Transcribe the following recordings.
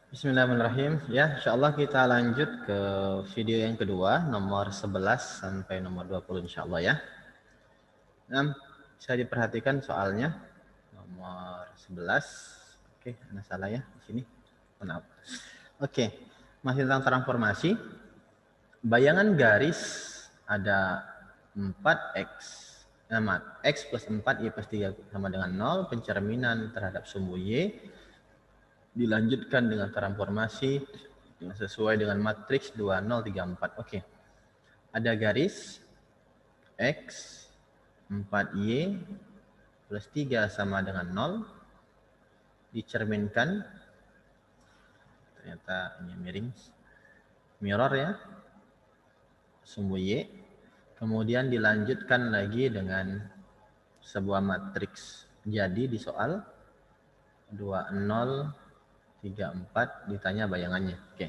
Bismillahirrahmanirrahim. Ya, insya Allah kita lanjut ke video yang kedua, nomor 11 sampai nomor 20 insya Allah ya. Nah, bisa diperhatikan soalnya nomor 11. Oke, ada salah ya di sini. Maaf. Oke, masih tentang transformasi. Bayangan garis ada 4x. X plus 4, Y plus 3 sama dengan 0. Pencerminan terhadap sumbu Y dilanjutkan dengan transformasi sesuai dengan matriks 2034. Oke. Ada garis X 4Y plus 3 sama dengan 0 dicerminkan, ternyata ini miring, mirror ya, sumbu Y, kemudian dilanjutkan lagi dengan sebuah matriks. Jadi di soal 2034 ditanya bayangannya. Oke.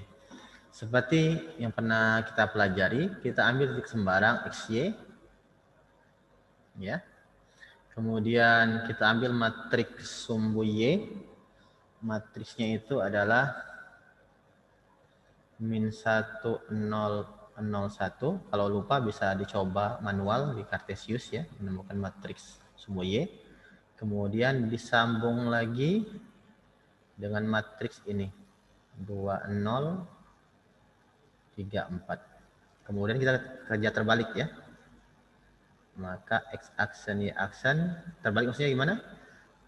Seperti yang pernah kita pelajari, kita ambil titik sembarang XY ya. Kemudian kita ambil matriks sumbu Y. Matriksnya itu adalah min 1, 0, 0, 1. Kalau lupa bisa dicoba manual di Cartesius ya, menemukan matriks sumbu Y. Kemudian disambung lagi dengan matriks ini. 2, 0, 3, 4. Kemudian kita kerja terbalik ya. Maka X aksen, Y aksen terbalik maksudnya gimana?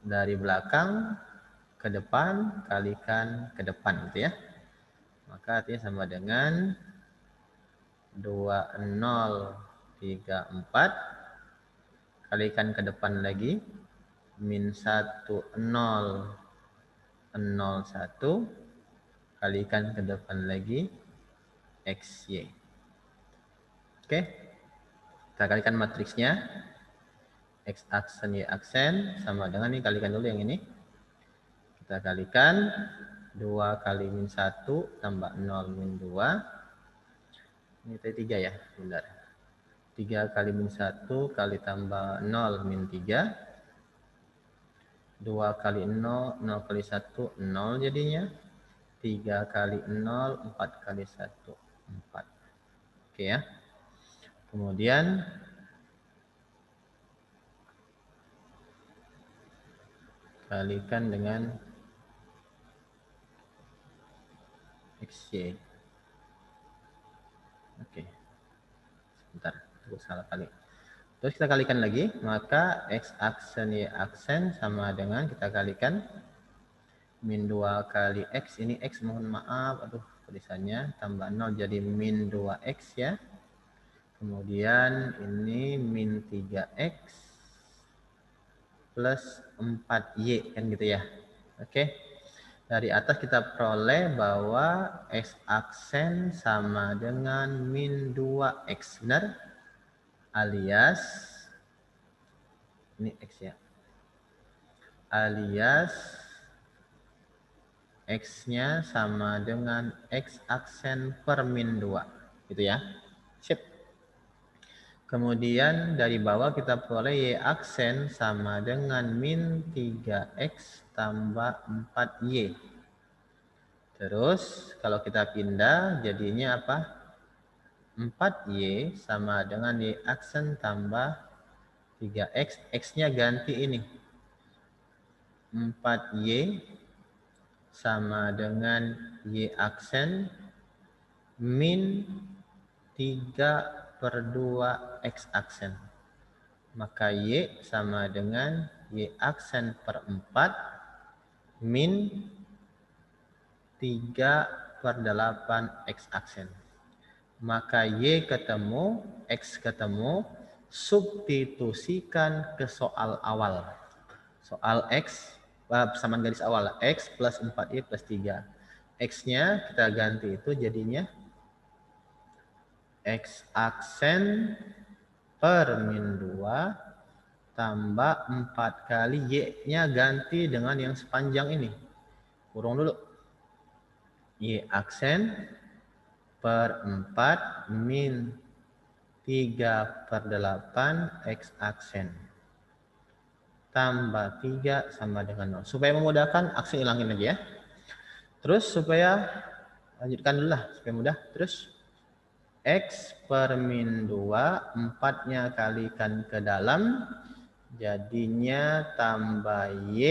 Dari belakang ke depan kalikan ke depan gitu ya. Maka artinya sama dengan 2034 kalikan ke depan lagi min 1001 kalikan ke depan lagi XY. Oke. Kita kalikan matriksnya. X aksen, Y aksen sama dengan ini, kalikan dulu yang ini. Kita kalikan 2 kali min 1 tambah 0 min 2. Ini tadi 3 ya, benar. 3 kali min 1 kali tambah 0 min 3. 2 kali 0, 0 kali 1, 0 jadinya. 3 kali 0, 4 kali 1, 4. Oke ya. Kemudian kalikan dengan XY. Oke. Sebentar, aku salah kali. Terus kita kalikan lagi, maka X aksen Y aksen sama dengan kita kalikan min 2 kali X, ini X mohon maaf, aduh tulisannya tambah 0 jadi min 2X ya. Kemudian ini min 3X plus 4Y kan gitu ya. Oke. Dari atas kita peroleh bahwa X aksen sama dengan min 2X, benar? Alias ini X ya. Alias X-nya sama dengan X aksen per min 2. Gitu ya. Sip. Kemudian dari bawah kita peroleh Y aksen sama dengan min 3X tambah 4Y. Terus kalau kita pindah jadinya apa? 4Y sama dengan Y aksen tambah 3X. X-nya ganti ini. 4Y sama dengan Y aksen min 3/2 X aksen. Maka Y sama dengan Y aksen per 4 min 3/8 X aksen. Maka Y ketemu, X ketemu, substitusikan ke soal awal. Soal X, persamaan garis awal, X plus 4Y plus 3. X-nya kita ganti itu jadinya X aksen per min 2 tambah 4 kali Y-nya ganti dengan yang sepanjang ini. Kurung dulu. Y aksen per 4 min 3/8 X aksen. Tambah 3 sama dengan 0. Supaya memudahkan, aksen hilangin aja ya. Terus supaya lanjutkan dulu lah supaya mudah. Terus X per min 2, 4-nya kalikan ke dalam, jadinya tambah Y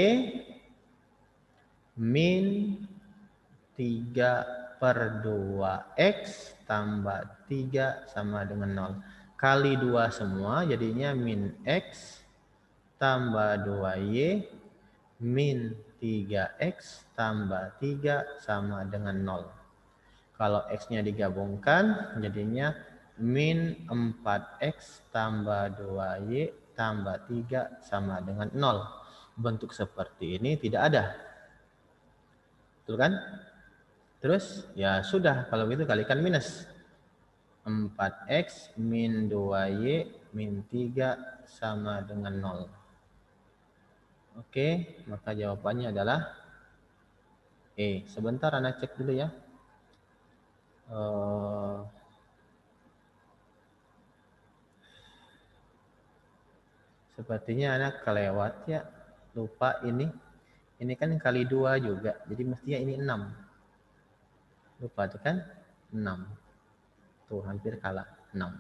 min 3 per 2X tambah 3 sama dengan 0. Kali 2 semua, jadinya min X tambah 2Y min 3X tambah 3 sama dengan 0. Kalau X-nya digabungkan, jadinya min 4X tambah 2Y tambah 3 sama dengan 0. Bentuk seperti ini tidak ada. Betul kan? Terus, ya sudah, kalau gitu kalikan minus. 4X min 2Y min 3 sama dengan 0. Oke, maka jawabannya adalah E. Sebentar, anak cek dulu ya. Sepertinya anak kelewat ya. Lupa ini. Ini kan kali 2 juga. Jadi mestinya ini 6. Lupa tuh kan? 6. Tuh hampir kalah. 6.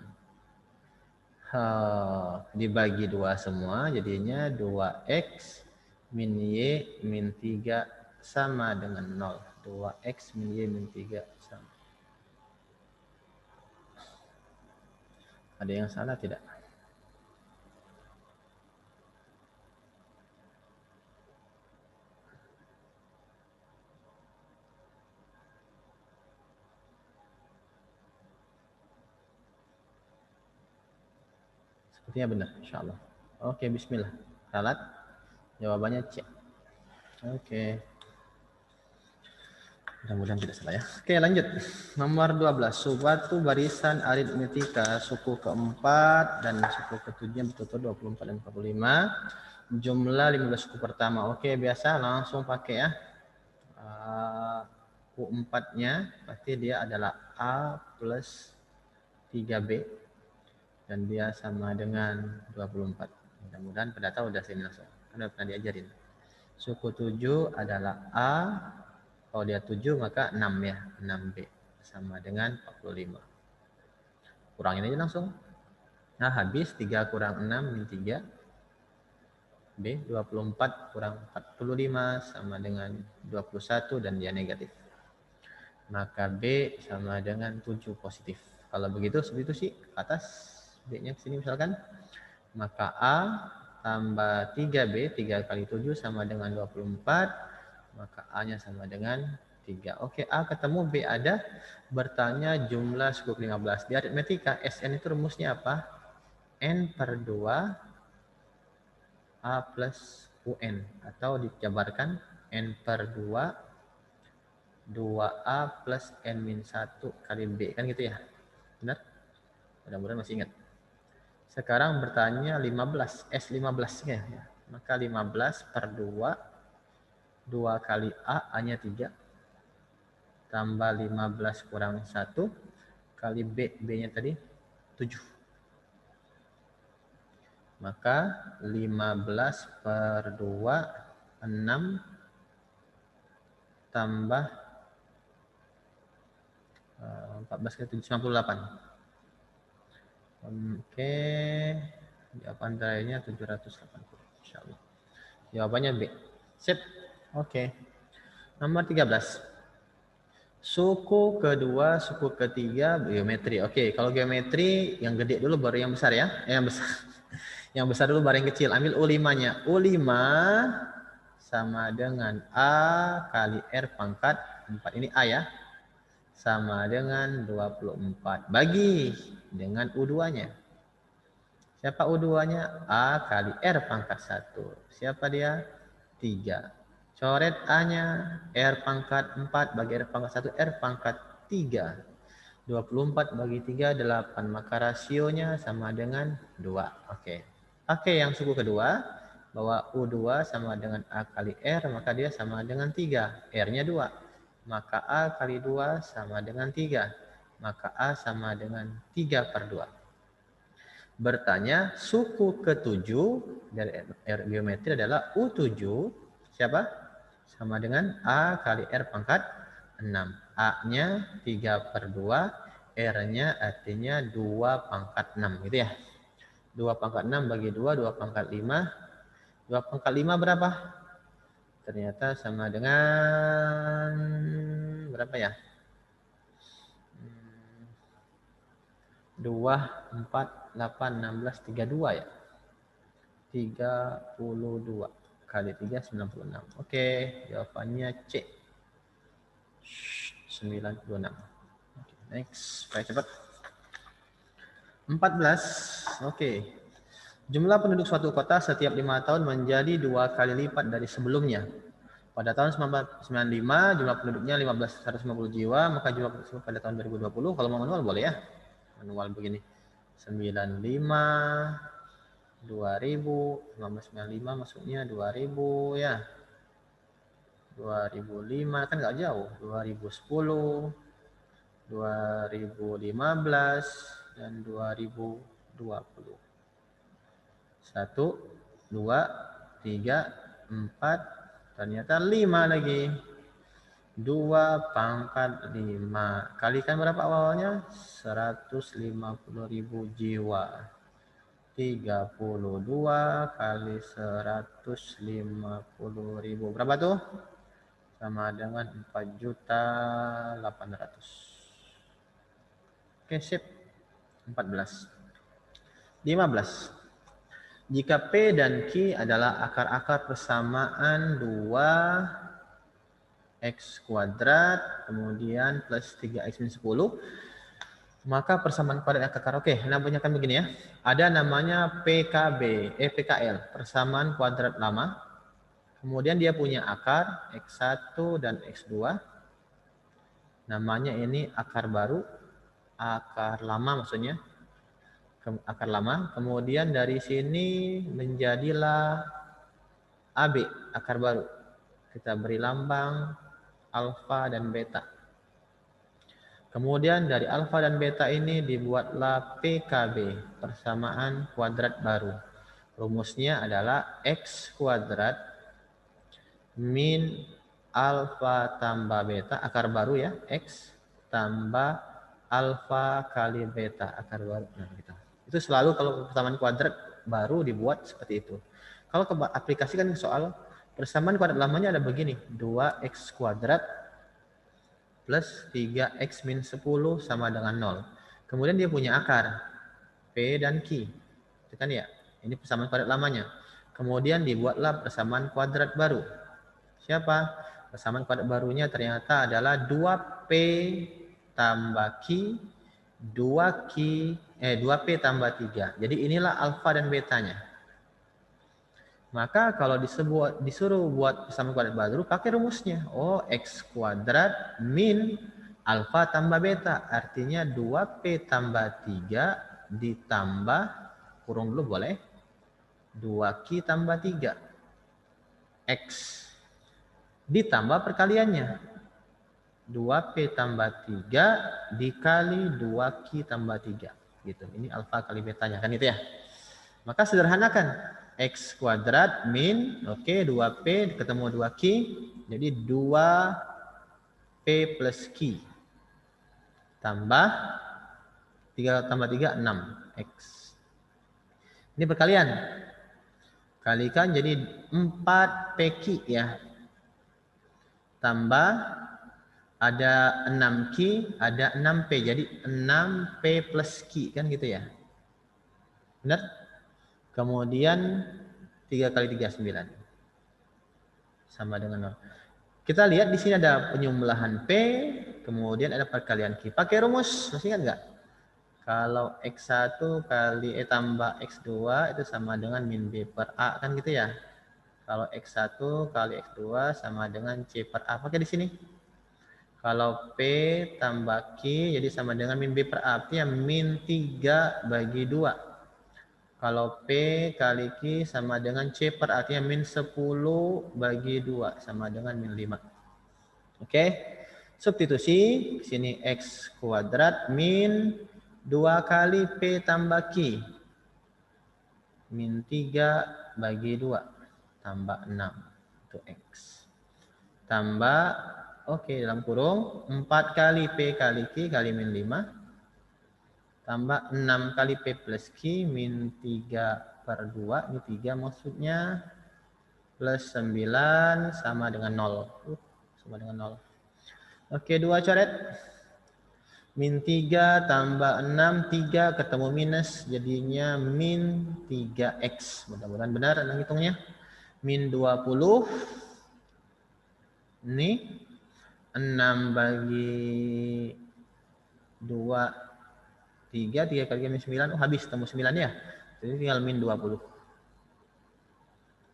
Dibagi 2 semua. Jadinya 2X min Y min 3 sama dengan 0. 2X min Y min 3 sama. Ada yang salah tidak? Sepertinya benar, insya Allah. Oke, bismillah. Ralat. Jawabannya C. Oke. Mudah-mudahan tidak salah ya. Oke, lanjut. Nomor 12. Suatu barisan aritmetika suku keempat dan suku ketujuhnya betul-betul 24 dan 45. Jumlah 15 suku pertama. Oke, biasa langsung pakai ya. U4-nya pasti dia adalah A plus 3B. Dan dia sama dengan 24. Mudah-mudahan pada tahu udah sini langsung. Karena pernah diajarin. Suku 7 adalah A. Kalau dia 7 maka 6 ya. 6B. Sama dengan 45. Kurangin aja langsung. Nah habis 3 kurang 6 min 3. B 24 kurang 45 sama dengan 21 dan dia negatif. Maka B sama dengan 7 positif. Kalau begitu seperti itu sih atas B-nya ke sini misalkan. Maka A tambah 3B, 3 kali 7 sama dengan 24. Maka A-nya sama dengan 3. Oke, A ketemu, B ada. Bertanya jumlah suku 15. Di aritmetika, SN itu rumusnya apa? N per 2 A plus UN. Atau dijabarkan N per 2 2A plus N min 1 kali B. Kan gitu ya? Benar? Mudah-mudahan masih ingat. Sekarang bertanya 15, S15 ya. Maka 15 per 2, 2 kali A, A-nya 3. Tambah 15 kurang 1, kali B, B-nya tadi 7. Maka 15 per 2, 6. Tambah 14 kali 7, 98. Oke, jawaban terakhirnya 780. Insyaallah. Jawabannya B. Sip. Oke. Nomor 13. Suku kedua, suku ketiga, geometri. Oke, kalau geometri yang gede dulu baru yang besar ya. Yang besar. Yang besar dulu baru yang kecil. Ambil U5-nya. U5 sama dengan A kali R pangkat 4. Ini A ya. Sama dengan 24. Bagi dengan U2-nya. Siapa U2-nya? A kali R pangkat 1. Siapa dia? 3. Coret A-nya. R pangkat 4 bagi R pangkat 1. R pangkat 3. 24 bagi 3, 8. Maka rasionya sama dengan 2. Oke. Oke, yang suku kedua. Bahwa U2 sama dengan A kali R. Maka dia sama dengan 3. R-nya 2. Maka A kali 2 sama dengan 3. Maka A sama dengan 3 per 2. Bertanya suku ke-7 dari geometri adalah U7. Siapa? Sama dengan A kali R pangkat 6. A-nya 3/2, R-nya artinya 2 pangkat 6 gitu ya. 2 pangkat 6 bagi 2, 2 pangkat 5. 2 pangkat 5 berapa? Ternyata sama dengan berapa ya? 2, 4, 8, 16, 32 ya? 32 kali 3, 96. Oke, jawabannya C. 96. Oke, next, supaya cepat. 14. Oke. Jumlah penduduk suatu kota setiap 5 tahun menjadi 2 kali lipat dari sebelumnya. Pada tahun 1995 jumlah penduduknya 15.150 jiwa, maka jumlah penduduk pada tahun 2020, kalau mau manual boleh ya. Manual begini. 95 2000, 1995 maksudnya 2000 ya. 2005 kan nggak jauh. 2010, 2015 dan 2020. 1, 2, 3, 4, ternyata 5 lagi. 2 pangkat 5. Kalikan berapa awalnya? 150.000 jiwa. 32 kali 150.000. Berapa tuh? Sama dengan 4.800.000. Oke, sip. 14. 15. Jika P dan Q adalah akar-akar persamaan 2x kuadrat, kemudian plus 3x min 10, maka persamaan kuadrat akar. Oke, namanya kan begini ya. Ada namanya PKL, persamaan kuadrat lama. Kemudian dia punya akar x1 dan x2. Namanya ini akar baru, akar lama maksudnya. Akar lama. Kemudian dari sini menjadilah AB, akar baru. Kita beri lambang alfa dan beta. Kemudian dari alfa dan beta ini dibuatlah PKB, persamaan kuadrat baru. Rumusnya adalah x kuadrat min alfa tambah beta, akar baru ya, x tambah alfa kali beta, akar baru. Nah, gitu. Itu selalu kalau persamaan kuadrat baru dibuat seperti itu. Kalau aplikasikan soal persamaan kuadrat lamanya ada begini, 2x kuadrat plus 3x min 10 sama dengan 0. Kemudian dia punya akar, P dan Q. Itu kan ya, ini persamaan kuadrat lamanya. Kemudian dibuatlah persamaan kuadrat baru. Siapa? Persamaan kuadrat barunya ternyata adalah 2P tambah Q, 2P tambah 3. Jadi inilah alfa dan betanya. Maka kalau disuruh buat persamaan kuadrat baru, pakai rumusnya. Oh, x kuadrat min alfa tambah beta. Artinya 2P tambah 3 ditambah, kurung dulu boleh, 2Q tambah 3. X. Ditambah perkaliannya. 2P tambah 3 dikali 2Q tambah 3. Gitu. Ini alfa kali betanya. Kan itu ya. Maka sederhanakan. X kuadrat min, oke, 2P ketemu 2Q, jadi 2P plus Q. Tambah 3 tambah 3, 6X. Ini perkalian. Kalikan jadi 4PQ ya. Tambah ada 6Q, ada 6P. Jadi 6P plus Q, kan gitu ya. Benar? Kemudian 3 kali 3, 9. Sama dengan 0. Kita lihat di sini ada penyumbelahan P, kemudian ada perkalian Q. Pakai rumus, masih ingat nggak? Kalau X1 kali tambah X2 itu sama dengan min B per A, kan gitu ya. Kalau X1 kali X2 sama dengan C per A. Pakai di sini. Kalau P tambah Q jadi sama dengan min B per A. Artinya min 3 bagi 2. Kalau P kali Q sama dengan C per artinya min 10 bagi 2 sama dengan min 5. Oke. Substitusi sini X kuadrat min 2 kali P tambah Q. Min 3 bagi 2 tambah 6 itu X. Tambah Oke, dalam kurung 4 kali P kali Q kali min 5 tambah 6 kali P plus Q min 3/2. Ini 3 maksudnya. Plus 9 sama dengan 0. Sama dengan 0. Oke, 2 coret. Min 3 tambah 6, 3 ketemu minus. Jadinya min 3X. Mudah-mudahan benar Anda hitungnya. Min 20. Ini 6 bagi 2, 3 kali min 9. Oh, habis temu 9 ya. Jadi tinggal min 20.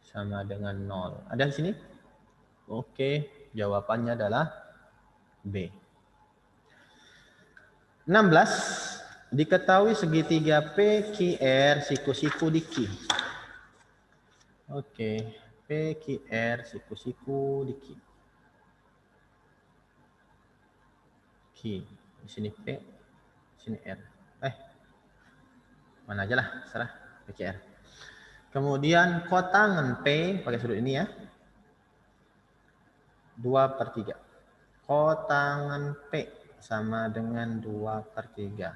Sama dengan 0. Ada di sini? Oke, jawabannya adalah B. 16. Diketahui segitiga PQR siku-siku di Q. Oke, PQR siku-siku di Q. Q. Di sini P, di sini R. Mana aja lah, serah PQR. Kemudian kotangan P pakai sudut ini ya. 2/3. Kotangan P sama dengan 2/3.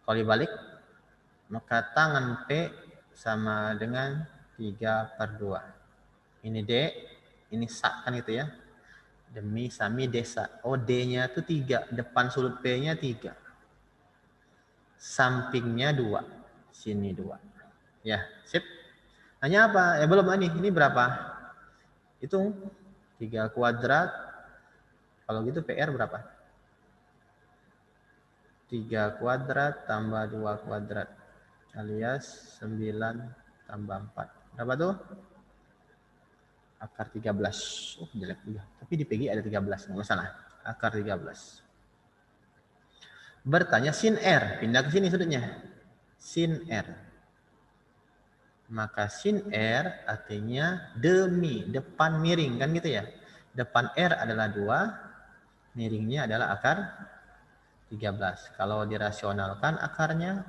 Kalau dibalik, maka tangan P sama dengan 3/2. Ini D, ini sak kan itu ya. Demi, sami, desa. Oh, D-nya itu 3. Depan sudut P-nya 3. Sampingnya 2. Sini 2. Ya, sip. Hanya apa? Belum ini. Ini berapa? Hitung. 3 kuadrat. Kalau gitu PR berapa? 3 kuadrat tambah 2 kuadrat. Alias 9 tambah 4. Berapa tuh? Akar 13. Oh, jelek juga. Tapi di PG ada 13. Nggak masalah. Akar 13. Bertanya sin R. Pindah ke sini sudutnya. Sin R. Maka sin R artinya demi. Depan miring. Kan gitu ya. Depan R adalah 2. Miringnya adalah akar 13. Kalau dirasionalkan akarnya,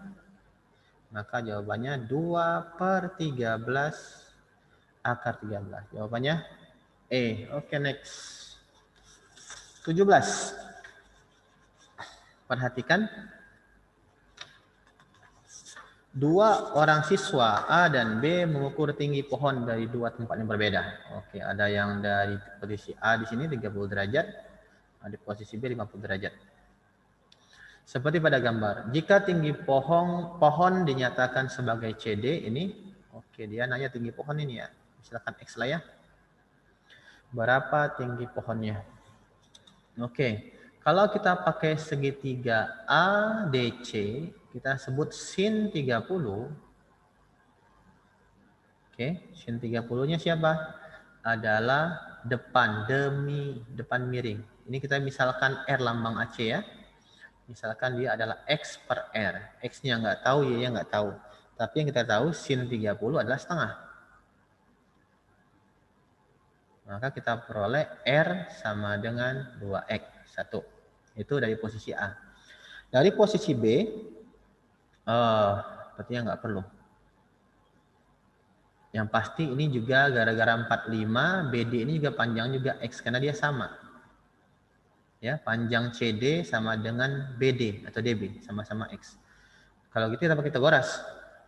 maka jawabannya 2/13 akar 13. Jawabannya E. Oke, next. 17. Perhatikan. 2 orang siswa A dan B mengukur tinggi pohon dari 2 tempat yang berbeda. Oke, ada yang dari posisi A di sini 30 derajat, di posisi B 50 derajat. Seperti pada gambar. Jika tinggi pohon dinyatakan sebagai CD ini, oke, dia nanya tinggi pohon ini ya. Misalkan X lah ya. Berapa tinggi pohonnya? Oke. Kalau kita pakai segitiga ADC, kita sebut sin 30. Oke, sin 30-nya siapa? Adalah depan, depan miring. Ini kita misalkan R lambang AC ya. Misalkan dia adalah X per R. X-nya nggak tahu, Y-nya nggak tahu. Tapi yang kita tahu sin 30 adalah setengah. Maka kita peroleh R sama dengan 2X. 1. Itu dari posisi A. Dari posisi B, sepertinya nggak perlu. Yang pasti ini juga gara-gara 45, BD ini juga panjang juga X. Karena dia sama. Ya, panjang CD sama dengan BD atau DB, sama-sama X. Kalau gitu kita pakai Pitagoras.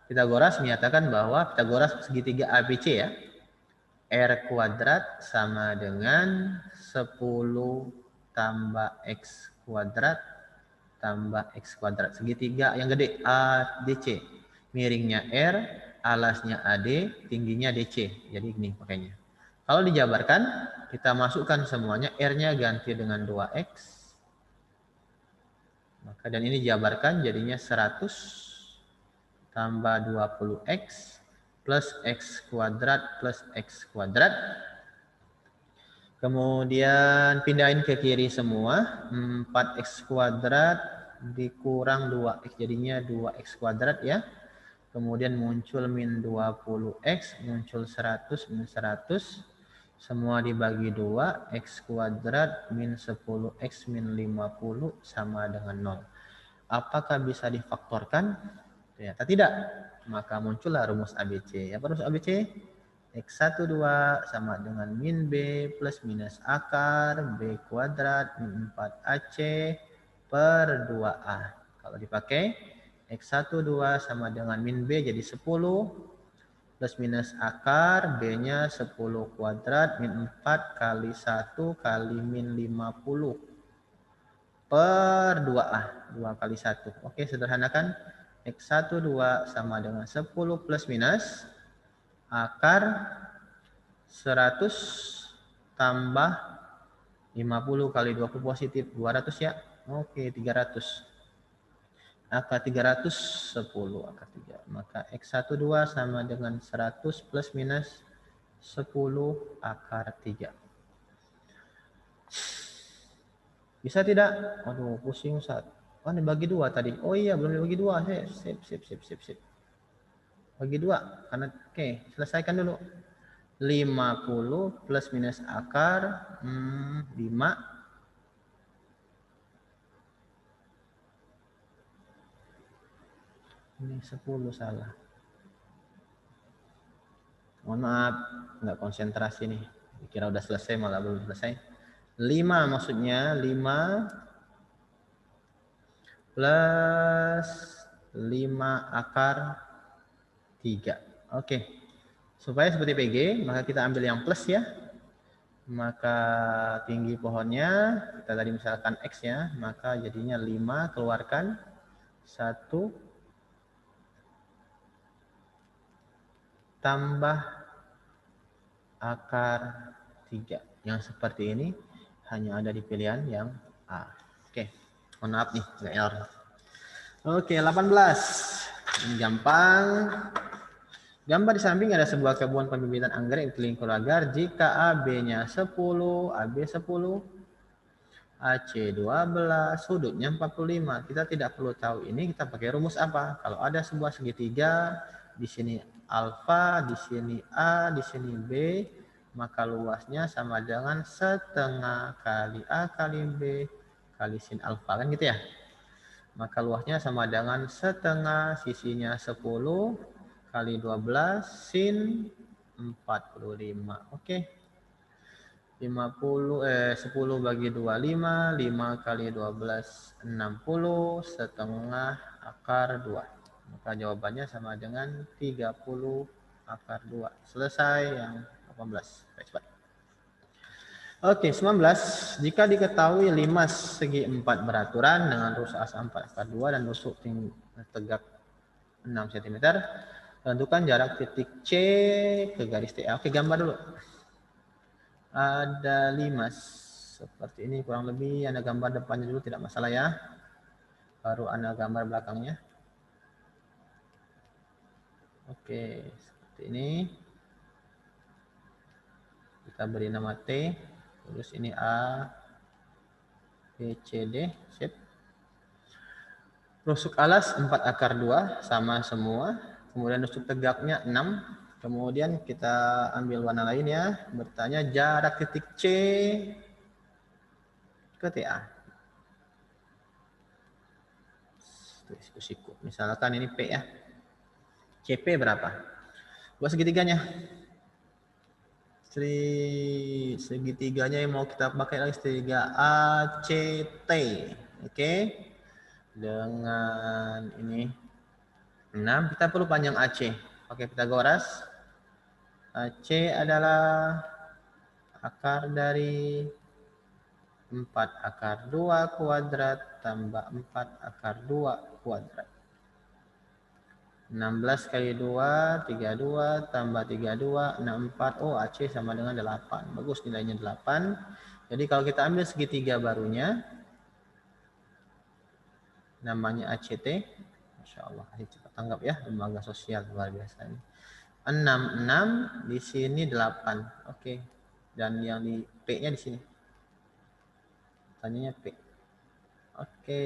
Pitagoras menyatakan bahwa Pitagoras segitiga ABC ya. R kuadrat sama dengan 10 tambah X kuadrat tambah X kuadrat. Segitiga yang gede ADC. Miringnya R, alasnya AD, tingginya DC. Jadi ini pakainya. Kalau dijabarkan, kita masukkan semuanya. R-nya ganti dengan 2X. Maka dan ini dijabarkan jadinya 100 tambah 20X plus X kuadrat plus X kuadrat. Kemudian pindahin ke kiri semua. 4X kuadrat dikurang 2X. Jadinya 2X kuadrat ya. Kemudian muncul min 20X. Muncul 100 min 100. Semua dibagi 2. X kuadrat min 10X min 50 sama dengan 0. Apakah bisa difaktorkan? Ternyata tidak. Maka muncullah rumus ABC. Apa rumus ABC? X12 sama dengan min B plus minus akar B kuadrat min 4AC per 2A. Kalau dipakai, X12 sama dengan min B jadi 10 plus minus akar B-nya 10 kuadrat min 4 kali 1 kali min 50 per 2A. 2 kali 1. Oke, sederhanakan. X12 sama dengan 10 plus minus akar 100 tambah 50 kali 20 positif 200 ya. Oke, 300. Akar 300 10 akar 3. Maka X12 sama dengan 100 plus minus 10 akar 3. Bisa tidak? Aduh, pusing Ustaz. Oh, ini bagi 2 tadi. Oh iya, belum dibagi 2. Sip. Bagi 2. Karena oke, selesaikan dulu. 50 plus minus akar 5. Ini 10 salah. Mohon maaf, nggak konsentrasi nih. Kira udah selesai malah belum selesai. 5 maksudnya 5 plus 5 akar 3. Oke. Supaya seperti PG, maka kita ambil yang plus ya. Maka tinggi pohonnya, kita tadi misalkan X ya, maka jadinya 5, keluarkan 1 tambah akar 3. Yang seperti ini hanya ada di pilihan yang A. Oke, mohon maaf nih, nggak error. Oke, 18. Ini gampang. Gambar di samping ada sebuah kebun pembibitan anggrek dikelilingi agar jika AB-nya 10, AB 10, AC 12, sudutnya 45. Kita tidak perlu tahu ini, kita pakai rumus apa? Kalau ada sebuah segitiga, di sini alfa, di sini A, di sini B, maka luasnya sama dengan setengah kali A kali B kali sin alfa, kan gitu ya? Maka luasnya sama dengan setengah, sisinya 10 kali 12 sin 45. Oke. 10 bagi 25, 5 kali 12 60 setengah akar 2. Maka jawabannya sama dengan 30 akar 2. Selesai yang 18. Baik, cepat. Oke, 19. Jika diketahui limas segi 4 beraturan dengan rusuk asa 4 akar 2 dan rusuk tinggi tegak 6 cm, tentukan jarak titik C ke garis TA. Oke, gambar dulu. Ada limas seperti ini kurang lebih. Anda gambar depannya dulu, tidak masalah ya. Baru Anda gambar belakangnya. Oke, seperti ini. Kita beri nama T. Terus ini A, B, C, D. Sip. Rusuk alas 4 akar 2 sama semua. Kemudian rusuk tegaknya 6. Kemudian kita ambil warna lain ya. Bertanya jarak titik C ke TA. Siku. Misalkan ini P ya. CP berapa? Buat segitiganya. Segitiganya yang mau kita pakai lagi segitiga ACT. Oke. Dengan ini 6, kita perlu panjang AC. Pakai Pitagoras. AC adalah akar dari 4 akar 2 kuadrat tambah 4 akar 2 kuadrat. 16 kali 2, 32 tambah 32, 64. Oh, AC sama dengan 8. Bagus, nilainya 8. Jadi kalau kita ambil segitiga barunya, namanya ACT. Masya Allah, cepat tanggap ya, lembaga sosial luar biasa ini. 6 di sini 8. Oke. Dan yang di P-nya di sini. Tanyanya P. Oke.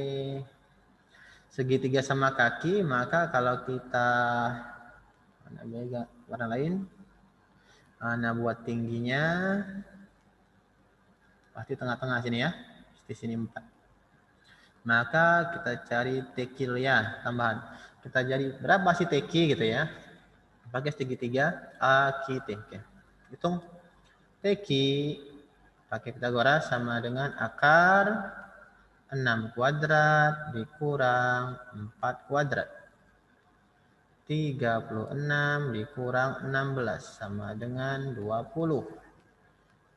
Segitiga sama kaki, maka kalau kita warna lain, Anda buat tingginya pasti tengah-tengah sini ya. Di sini 4. Maka kita cari tekil ya, tambahan. Kita cari berapa sih teki gitu ya. pakai segitiga AQT. Oke. Hitung Teki pakai Pitagoras sama dengan akar 6 kuadrat dikurang 4 kuadrat. 36 dikurang 16 sama dengan 20.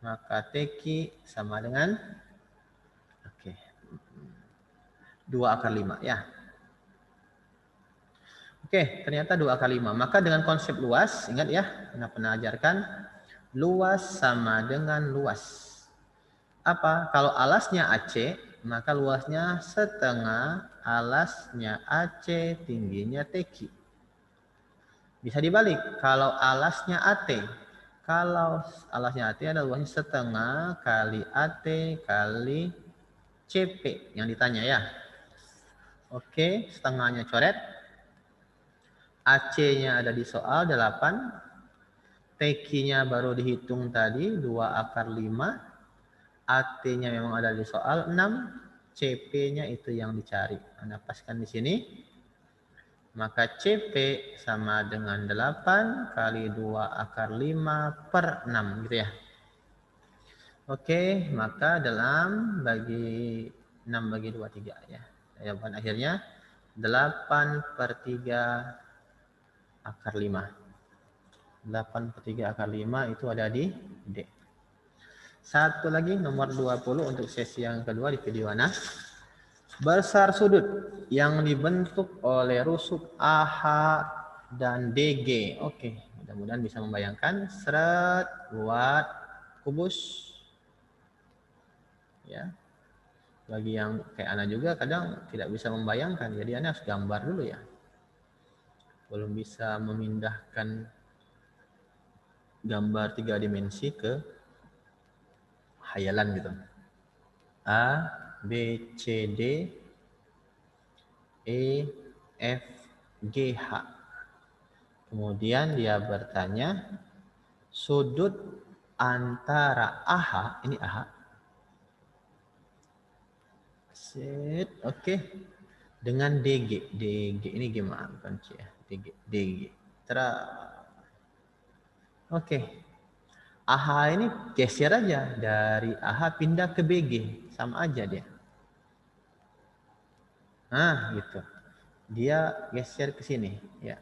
Maka Teki sama dengan 2 akar 5 ya. Oke, ternyata 2 akar 5. Maka dengan konsep luas, ingat ya, pernah ajarkan, luas sama dengan luas. Apa? Kalau alasnya AC, maka luasnya setengah alasnya AC, tingginya TQ. Bisa dibalik, kalau alasnya AT, kalau alasnya AT ada luasnya setengah kali AT kali CP yang ditanya ya. Oke, setengahnya coret. AC-nya ada di soal 8. TQ-nya baru dihitung tadi 2 akar 5. AT-nya memang ada di soal 6. CP-nya itu yang dicari. Anda paskan di sini. Maka CP sama dengan 8 kali 2 akar 5 per 6 gitu ya. Oke, maka dalam bagi 6 bagi 2, 3 ya. Jawaban akhirnya 8 per 3 akar 5. 8 per 3 akar 5 itu ada di D. Satu lagi nomor 20 untuk sesi yang kedua di video Ana. Besar sudut yang dibentuk oleh rusuk AH dan DG. Oke, mudah-mudahan bisa membayangkan. Seret buat kubus. Ya. Bagi yang kayak Ana juga kadang tidak bisa membayangkan. Jadi Ana harus gambar dulu ya. Belum bisa memindahkan gambar 3 dimensi ke hayalan gitu. A, B, C, D, E, F, G, H. Kemudian dia bertanya, sudut antara AH, ini AH. Set, oke. Dengan DG, DG ini gimana? Bukan C ya, DG, DG. Oke. AH ini geser aja dari AH pindah ke BG, sama aja dia. Nah, gitu. Dia geser ke sini, ya.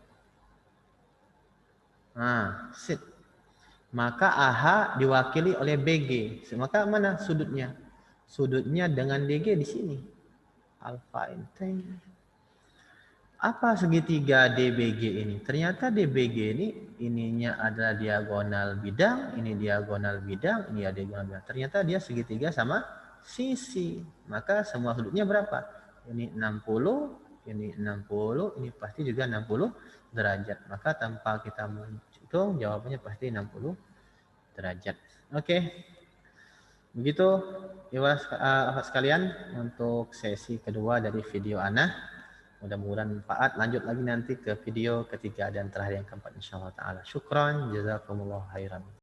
Nah, sit. Maka AH diwakili oleh BG. Maka mana sudutnya? Sudutnya dengan DG di sini. Alfa ini. Apa segitiga DBG ini? Ternyata DBG ini ininya adalah diagonal bidang, ini diagonal bidang, ini ada diagonal bidang. Ternyata dia segitiga sama sisi. Maka semua sudutnya berapa? Ini 60, ini 60, ini pasti juga 60 derajat. Maka tanpa kita menghitung jawabannya pasti 60 derajat. Oke. Begitu Ibu sekalian untuk sesi kedua dari video Ana. Mudah-mudahan manfaat. Lanjut lagi nanti ke video ketiga dan terakhir yang keempat insyaallah taala. Syukran, jazakumullah khairan.